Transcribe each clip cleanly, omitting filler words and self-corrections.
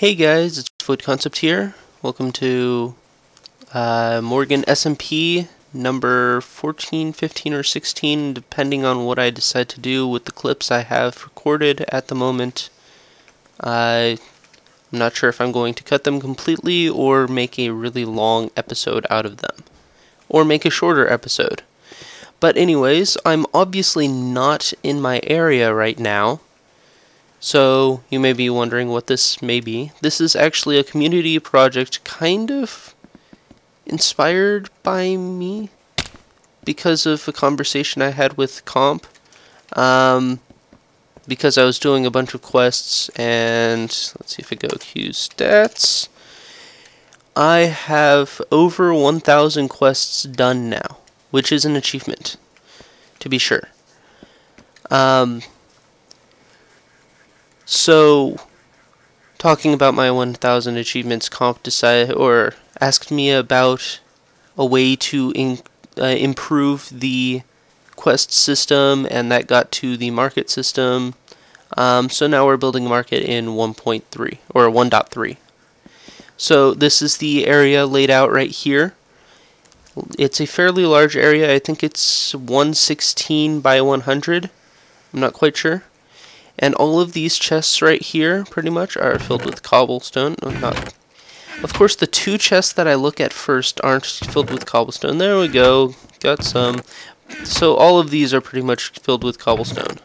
Hey guys, it's Food Concept here. Welcome to Morgan SMP number 14, 15, or 16, depending on what I decide to do with the clips I have recorded at the moment. I'm not sure if I'm going to cut them completely or make a really long episode out of them, or make a shorter episode. But anyways, I'm obviously not in my area right now. So, you may be wondering what this may be. This is actually a community project kind of inspired by me because of a conversation I had with Comp. Because I was doing a bunch of quests, and let's see if I go Q stats. I have over 1,000 quests done now, which is an achievement, to be sure. So, talking about my 1,000 achievements, Comp decided or asked me about a way to improve the quest system, and that got to the market system. So now we're building a market in 1.3 or 1.3. So this is the area laid out right here. It's a fairly large area. I think it's 116 by 100. I'm not quite sure. And all of these chests right here, pretty much, are filled with cobblestone. Of course, the two chests that I look at first aren't filled with cobblestone. There we go. Got some. So all of these are pretty much filled with cobblestone.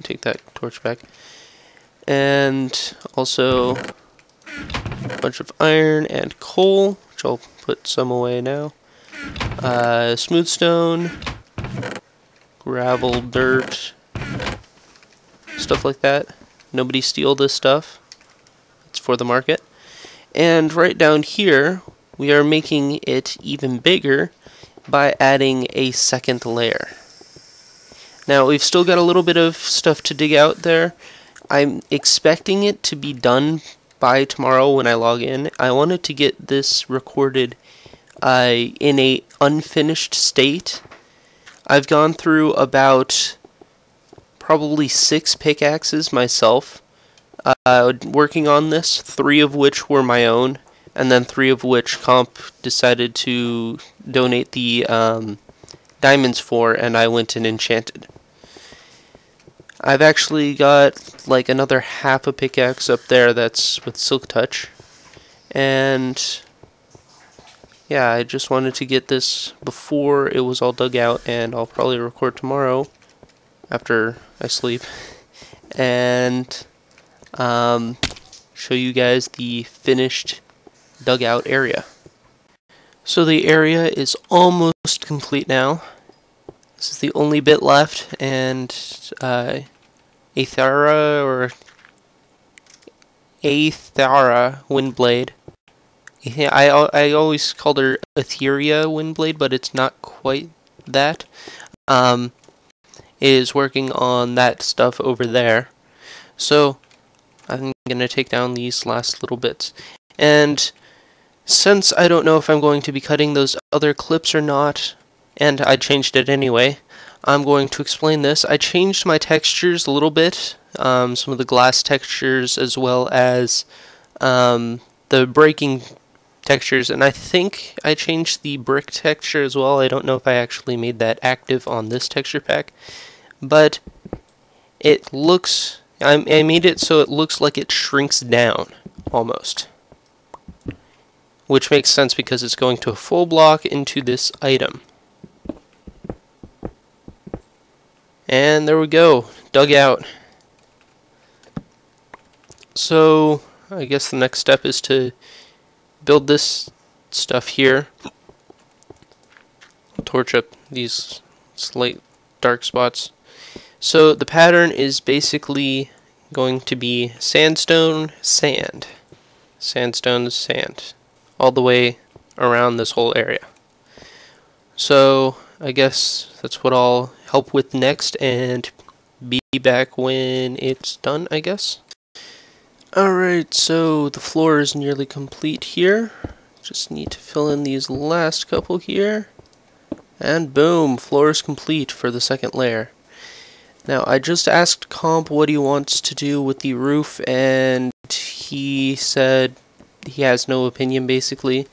Take that torch back. And also a bunch of iron and coal, which I'll put some away now. Smooth stone, gravel, dirt, stuff like that. Nobody steal this stuff. It's for the market. And right down here, we are making it even bigger by adding a second layer. Now, we've still got a little bit of stuff to dig out there. I'm expecting it to be done by tomorrow when I log in. I wanted to get this recorded in a unfinished state. I've gone through about probably 6 pickaxes myself, working on this, 3 of which were my own, and then 3 of which Comp decided to donate the diamonds for, and I went and enchanted. I've actually got like another half a pickaxe up there that's with Silk Touch, and yeah, I just wanted to get this before it was all dug out, and I'll probably record tomorrow after I sleep, and show you guys the finished dugout area. So the area is almost complete now. This is the only bit left, and Aethara Windblade. I always called her Etheria Windblade, but it's not quite that. Is working on that stuff over there. So I'm gonna take down these last little bits. And since I don't know if I'm going to be cutting those other clips or not, and I changed it anyway, I'm going to explain this. I changed my textures a little bit, some of the glass textures as well as the breaking textures, and I think I changed the brick texture as well. I don't know if I actually made that active on this texture pack, but it looks, I made it so it looks like it shrinks down, almost. Which makes sense because it's going to a full block into this item. And there we go, dug out. So, I guess the next step is to build this stuff here. Torch up these slight dark spots. So the pattern is basically going to be sandstone, sand. Sandstone, sand. All the way around this whole area. So I guess that's what I'll help with next, and be back when it's done, I guess. Alright, so the floor is nearly complete here. Just need to fill in these last couple here. And boom, floor is complete for the second layer. Now, I just asked Comp what he wants to do with the roof, and he said he has no opinion, basically.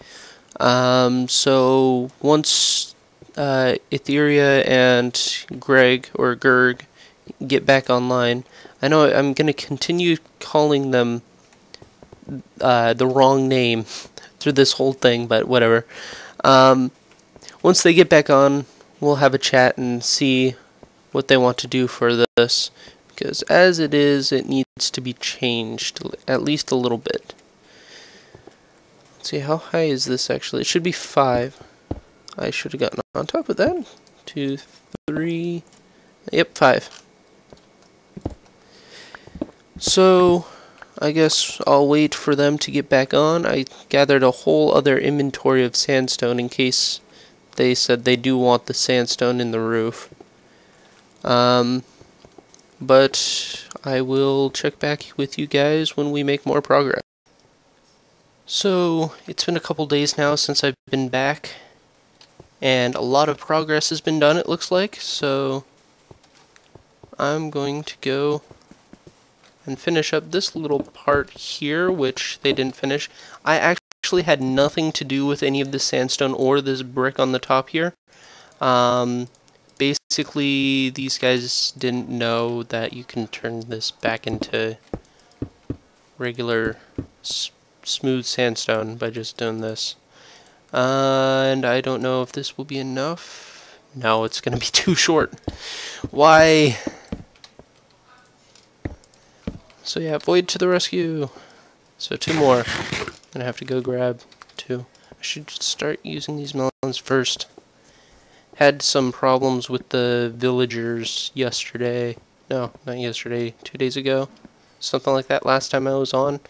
So once Etheria and Greg, or Gerg, get back online, I know I'm going to continue calling them the wrong name through this whole thing, but whatever. Once they get back on, we'll have a chat and see what they want to do for this, because as it is, it needs to be changed at least a little bit. Let's see, how high is this actually? It should be 5. I should have gotten on top of that. 2, 3, yep, 5. So I guess I'll wait for them to get back on. I gathered a whole other inventory of sandstone in case they said they do want the sandstone in the roof. But I will check back with you guys when we make more progress. So it's been a couple days now since I've been back, and a lot of progress has been done, it looks like. So I'm going to go and finish up this little part here, which they didn't finish. I actually had nothing to do with any of the sandstone or this brick on the top here. Basically, these guys didn't know that you can turn this back into regular smooth sandstone by just doing this. And I don't know if this will be enough. No, it's going to be too short. Why? So yeah, Void to the rescue. So 2 more. I'm going to have to go grab 2. I should start using these melons first. Had some problems with the villagers yesterday. No, not yesterday. 2 days ago. Something like that last time I was on.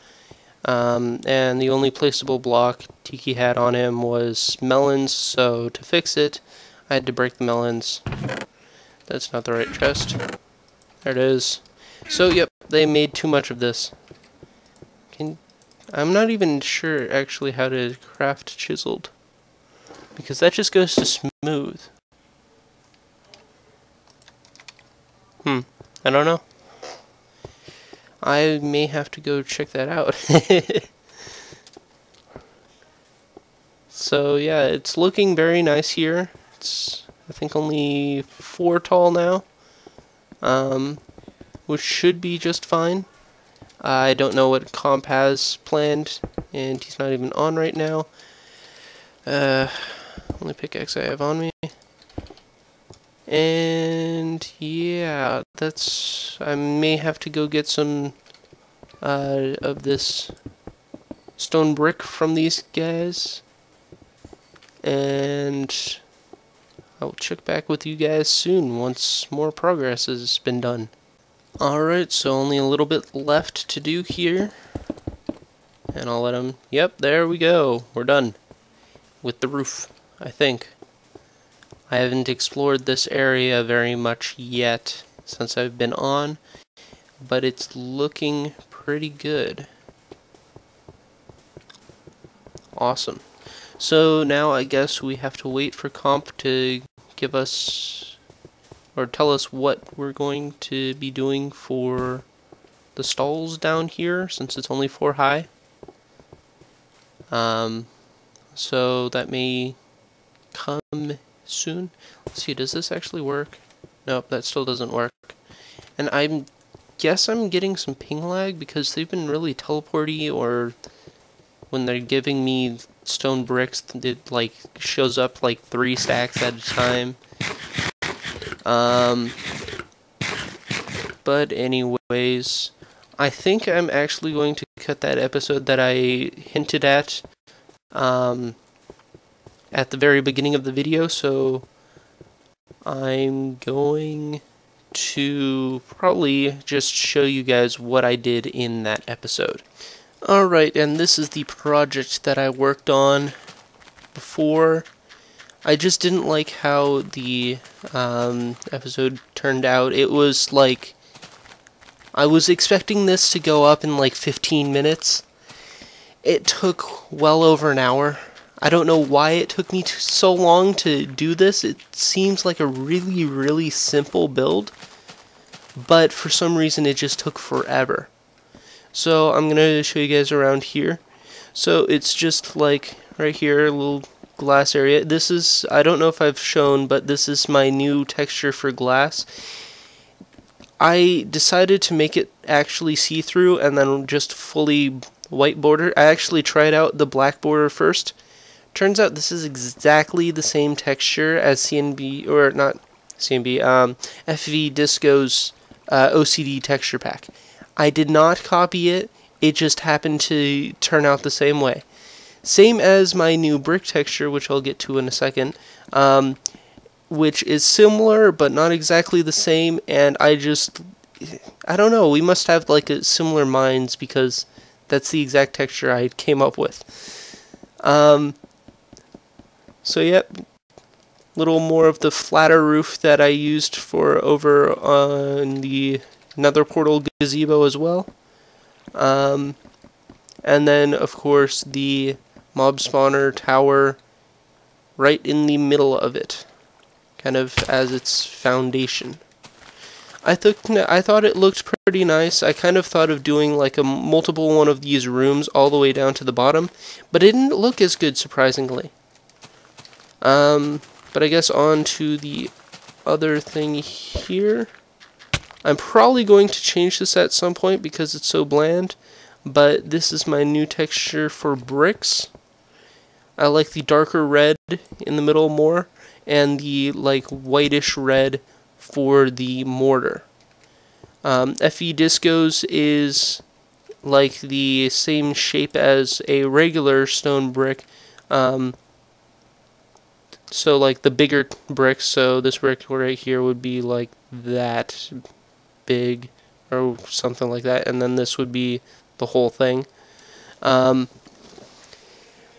And the only placeable block Tiki had on him was melons, so to fix it, I had to break the melons. That's not the right chest. There it is. So, yep, they made too much of this. I'm not even sure actually how to craft chiseled, because that just goes to smooth. I don't know. I may have to go check that out. So yeah, it's looking very nice here. It's, I think, only 4 tall now, which should be just fine. I don't know what Comp has planned, and he's not even on right now. Only pickaxe I have on me. And yeah, I may have to go get some of this stone brick from these guys, and I'll check back with you guys soon once more progress has been done. Alright, so only a little bit left to do here, and I'll let them, yep, there we go, we're done with the roof, I think. I haven't explored this area very much yet since I've been on, but it's looking pretty good. Awesome. So now I guess we have to wait for Comp to give us, or tell us what we're going to be doing for the stalls down here, since it's only 4 high. So that may come soon. Let's see, does this actually work? Nope, that still doesn't work. And I guess I'm getting some ping lag because they've been really teleporty, or when they're giving me stone bricks, it like shows up like 3 stacks at a time. But anyways, I think I'm actually going to cut that episode that I hinted at the very beginning of the video, so I'm going to probably just show you guys what I did in that episode. Alright, and this is the project that I worked on before. I just didn't like how the episode turned out. It was like, I was expecting this to go up in like 15 minutes. It took well over an hour. I don't know why it took me so long to do this. It seems like a really, really simple build, but for some reason it just took forever. So I'm gonna show you guys around here. So it's just like right here, a little glass area. This is, I don't know if I've shown, but this is my new texture for glass. I decided to make it actually see-through and then just fully white border. I actually tried out the black border first. Turns out this is exactly the same texture as CNB, or not CNB, FV Disco's OCD texture pack. I did not copy it, it just happened to turn out the same way. Same as my new brick texture, which I'll get to in a second, which is similar but not exactly the same, and I don't know, we must have like a similar minds because that's the exact texture I came up with. So yep, little more of the flatter roof that I used for over on the Nether Portal gazebo as well. And then of course the mob spawner tower right in the middle of it, kind of as its foundation. I thought it looked pretty nice. I kind of thought of doing like a multiple one of these rooms all the way down to the bottom, but it didn't look as good, surprisingly. But I guess on to the other thing here. I'm probably going to change this at some point because it's so bland, but this is my new texture for bricks. I like the darker red in the middle more, and the like whitish red for the mortar. FE Disco's is like the same shape as a regular stone brick, so like the bigger bricks, so this brick right here would be like that big or something like that, and then this would be the whole thing.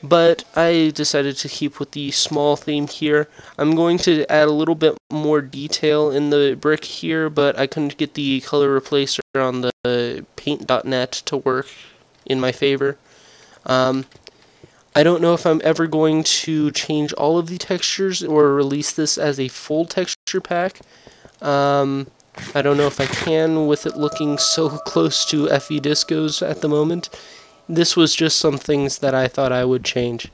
But I decided to keep with the small theme here. I'm going to add a little bit more detail in the brick here, but I couldn't get the color replacer on the paint.net to work in my favor. I don't know if I'm ever going to change all of the textures or release this as a full texture pack. I don't know if I can with it looking so close to FE Disco's at the moment. This was just some things that I thought I would change.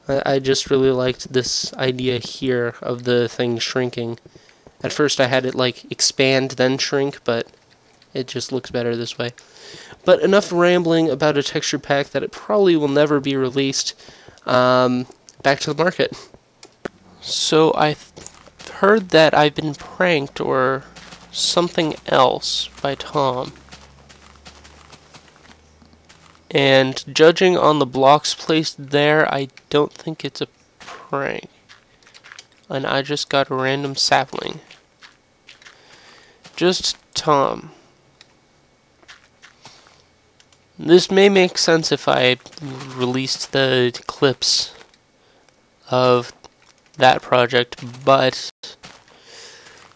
I just really liked this idea here of the thing shrinking. At first I had it like expand then shrink, but it just looks better this way. But enough rambling about a texture pack that it probably will never be released. Back to the market. So I heard that I've been pranked or something else by Tom. And judging on the blocks placed there, I don't think it's a prank. And I just got a random sapling. Just Tom. This may make sense if I released the clips of that project, but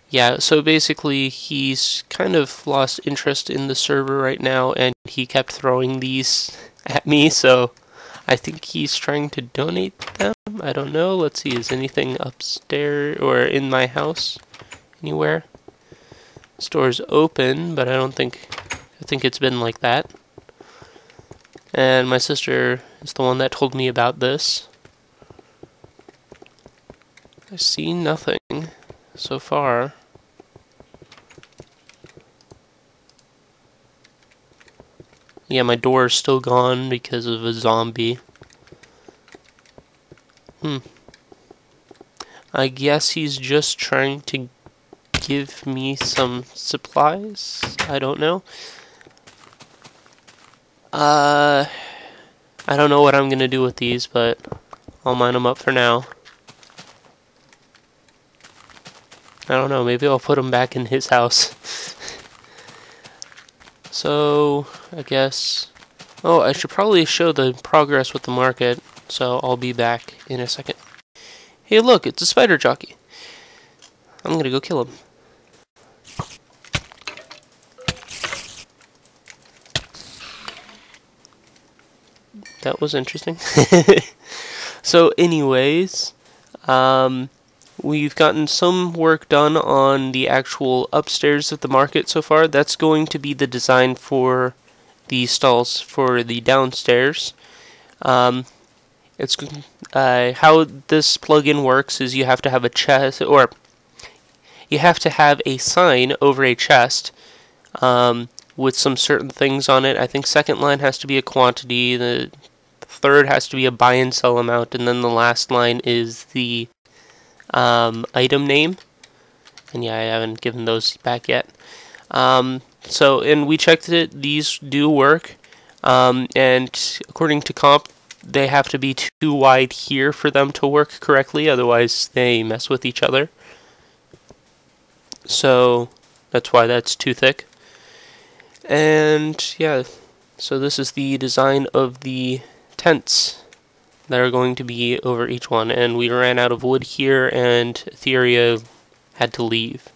yeah, so basically he's kind of lost interest in the server right now, and he kept throwing these at me, so I think he's trying to donate them. I don't know. Let's see, is anything upstairs or in my house anywhere? Store's open, but I think it's been like that. And my sister is the one that told me about this. I see nothing so far. Yeah, my door is still gone because of a zombie. I guess he's just trying to give me some supplies? I don't know. I don't know what I'm gonna do with these, but I'll mine them up for now. I don't know, maybe I'll put them back in his house. So, I guess... Oh, I should probably show the progress with the market, so I'll be back in a second. Hey look, it's a spider jockey. I'm gonna go kill him. That was interesting. So anyways, we've gotten some work done on the actual upstairs of the market so far. That's going to be the design for the stalls for the downstairs. It's how this plugin works is you have to have a chest, or you have to have a sign over a chest with some certain things on it. I think second line has to be a quantity, the third has to be a buy and sell amount, and then the last line is the item name. And yeah, I haven't given those back yet. And we checked it, these do work, and according to comp, they have to be too wide here for them to work correctly, otherwise they mess with each other. So that's why that's too thick. And yeah, so this is the design of the tents that are going to be over each one, and we ran out of wood here, and Etheria had to leave.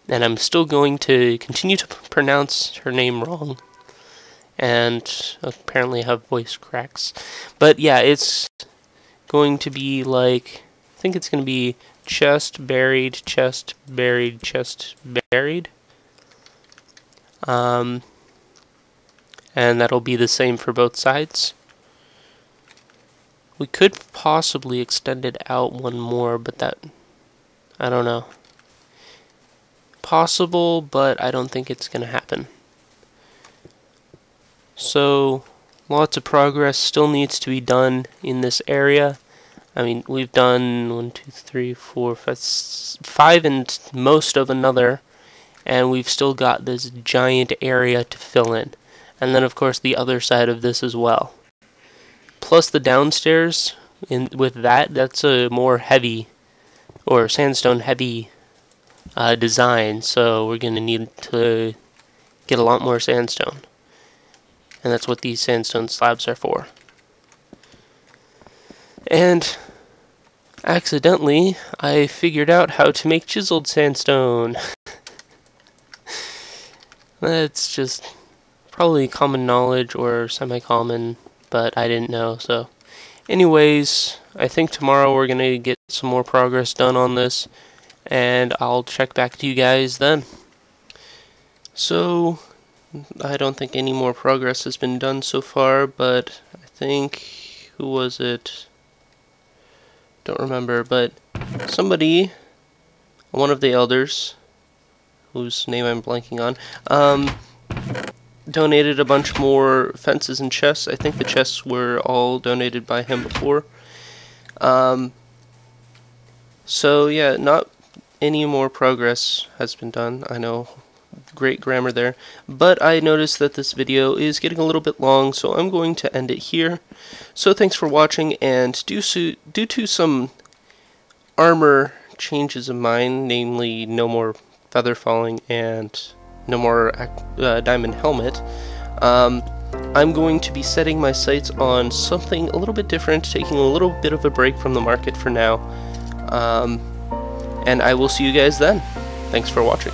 And I'm still going to continue to pronounce her name wrong, and apparently have voice cracks. But yeah, it's going to be like, I think it's going to be chest buried, chest buried, chest buried. And that'll be the same for both sides. We could possibly extend it out one more, but that, I don't know. Possible, but I don't think it's going to happen. So, lots of progress still needs to be done in this area. I mean, we've done 1, 2, 3, 4, 5 and most of another, and we've still got this giant area to fill in. And then, of course, the other side of this as well. Plus the downstairs, with that's a more heavy, or sandstone heavy design, so we're going to need to get a lot more sandstone. And that's what these sandstone slabs are for. And accidentally, I figured out how to make chiseled sandstone. That's just probably common knowledge or semi-common, but I didn't know. So anyways, I think tomorrow we're going to get some more progress done on this, and I'll check back to you guys then. So I don't think any more progress has been done so far, but I think, who was it? Don't remember, but somebody, one of the elders, whose name I'm blanking on, donated a bunch more fences and chests. I think the chests were all donated by him before. So yeah, not any more progress has been done. I know, great grammar there, but I noticed that this video is getting a little bit long, so I'm going to end it here. So thanks for watching, and due to some armor changes of mine, namely no more feather falling and no more diamond helmet, I'm going to be setting my sights on something a little bit different, taking a little bit of a break from the market for now, and I will see you guys then. Thanks for watching.